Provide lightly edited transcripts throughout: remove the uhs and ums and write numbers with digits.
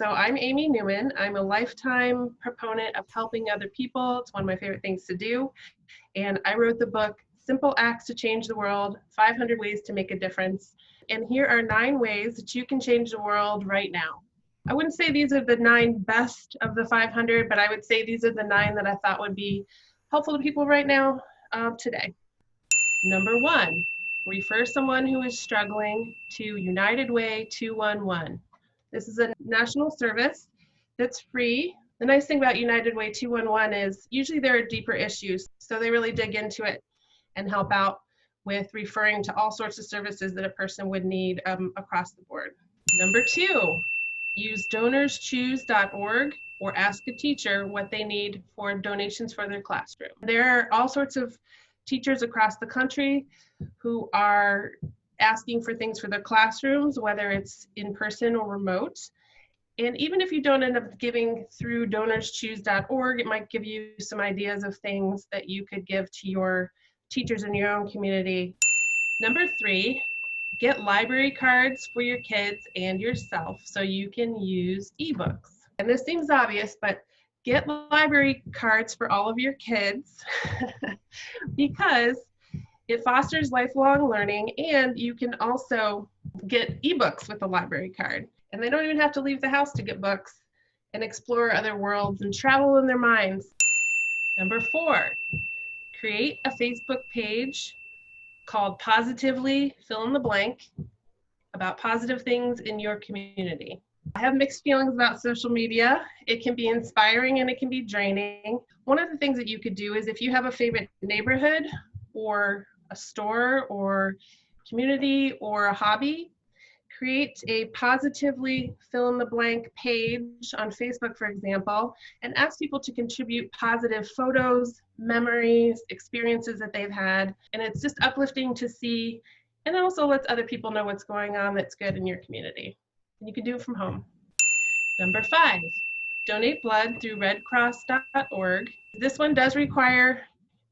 So I'm Amy Neumann. I'm a lifetime proponent of helping other people. It's one of my favorite things to do. And I wrote the book, Simple Acts to Change the World, 500 Ways to Make a Difference. And here are 9 ways that you can change the world right now. I wouldn't say these are the 9 best of the 500, but I would say these are the 9 that I thought would be helpful to people right now, today. Number 1, refer someone who is struggling to United Way 211. This is a national service that's free. The nice thing about United Way 211 is usually there are deeper issues, so they really dig into it and help out with referring to all sorts of services that a person would need across the board. Number 2, use donorschoose.org or ask a teacher what they need for donations for their classroom. There are all sorts of teachers across the country who are asking for things for their classrooms, whether it's in person or remote. And even if you don't end up giving through donorschoose.org, it might give you some ideas of things that you could give to your teachers in your own community. Number 3, get library cards for your kids and yourself so you can use ebooks. And this seems obvious, but get library cards for all of your kids because it fosters lifelong learning, and you can also get ebooks with a library card. And they don't even have to leave the house to get books and explore other worlds and travel in their minds. Number 4, create a Facebook page called Positively Fill in the Blank about positive things in your community. I have mixed feelings about social media. It can be inspiring and it can be draining. One of the things that you could do is if you have a favorite neighborhood or a store or community or a hobby, create a Positively Fill in the Blank page on Facebook, for example, and ask people to contribute positive photos, memories, experiences that they've had. And it's just uplifting to see, and it also lets other people know what's going on that's good in your community. And you can do it from home. Number 5, donate blood through redcross.org. This one does require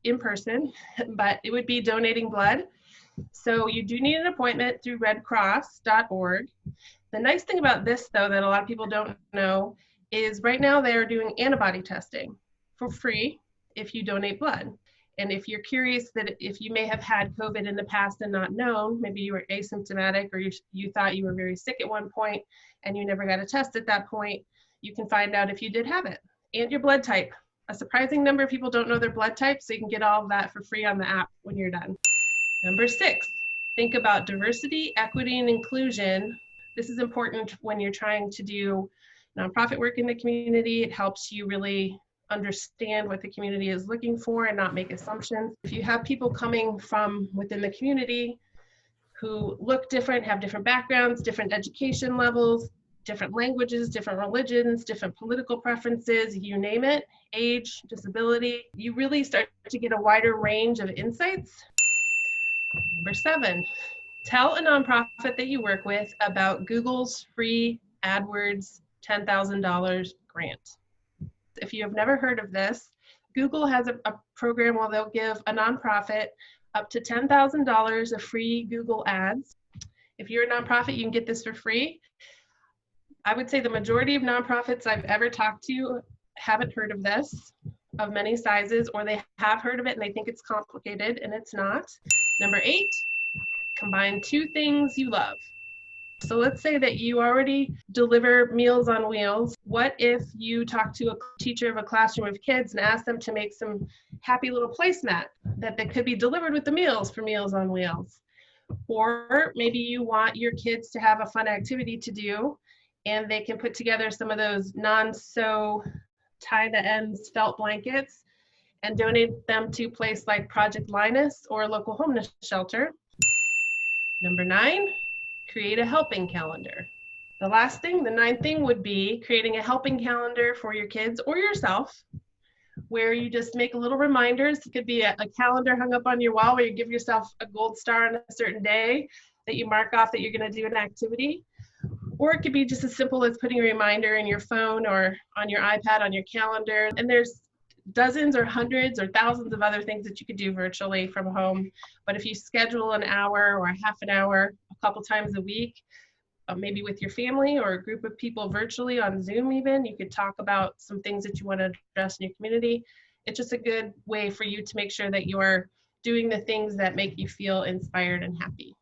in person, but it would be donating blood. So you do need an appointment through redcross.org. The nice thing about this, though, that a lot of people don't know is right now they're doing antibody testing for free if you donate blood. And if you're curious that if you may have had COVID in the past and not known, maybe you were asymptomatic or you thought you were very sick at one point and you never got a test at that point, you can find out if you did have it and your blood type. A surprising number of people don't know their blood type, so you can get all of that for free on the app when you're done. Number 6, think about diversity, equity, and inclusion. This is important when you're trying to do nonprofit work in the community. It helps you really understand what the community is looking for and not make assumptions. If you have people coming from within the community who look different, have different backgrounds, different education levels, different languages, different religions, different political preferences, you name it, age, disability, you really start to get a wider range of insights. Number 7, tell a nonprofit that you work with about Google's free AdWords $10,000 grant. If you have never heard of this, Google has a program where they'll give a nonprofit up to $10,000 of free Google ads. If you're a nonprofit, you can get this for free. I would say the majority of nonprofits I've ever talked to haven't heard of this, of many sizes, or they have heard of it and they think it's complicated, and it's not. Number 8, combine 2 things you love. So let's say that you already deliver Meals on Wheels. What if you talk to a teacher of a classroom of kids and ask them to make some happy little placemat that could be delivered with the meals for Meals on Wheels? Or maybe you want your kids to have a fun activity to do and they can put together some of those non-sew tie-the-ends felt blankets and donate them to a place like Project Linus or a local homeless shelter. Number 9, create a helping calendar. The last thing, the 9th thing, would be creating a helping calendar for your kids or yourself, where you just make little reminders. It could be a calendar hung up on your wall where you give yourself a gold star on a certain day that you mark off that you're going to do an activity. Or it could be just as simple as putting a reminder in your phone or on your iPad on your calendar. And there's dozens or hundreds or thousands of other things that you could do virtually from home. But if you schedule an hour or a half an hour a couple times a week, maybe with your family or a group of people virtually on Zoom even. You could talk about some things that you want to address in your community. It's just a good way for you to make sure that you're doing the things that make you feel inspired and happy.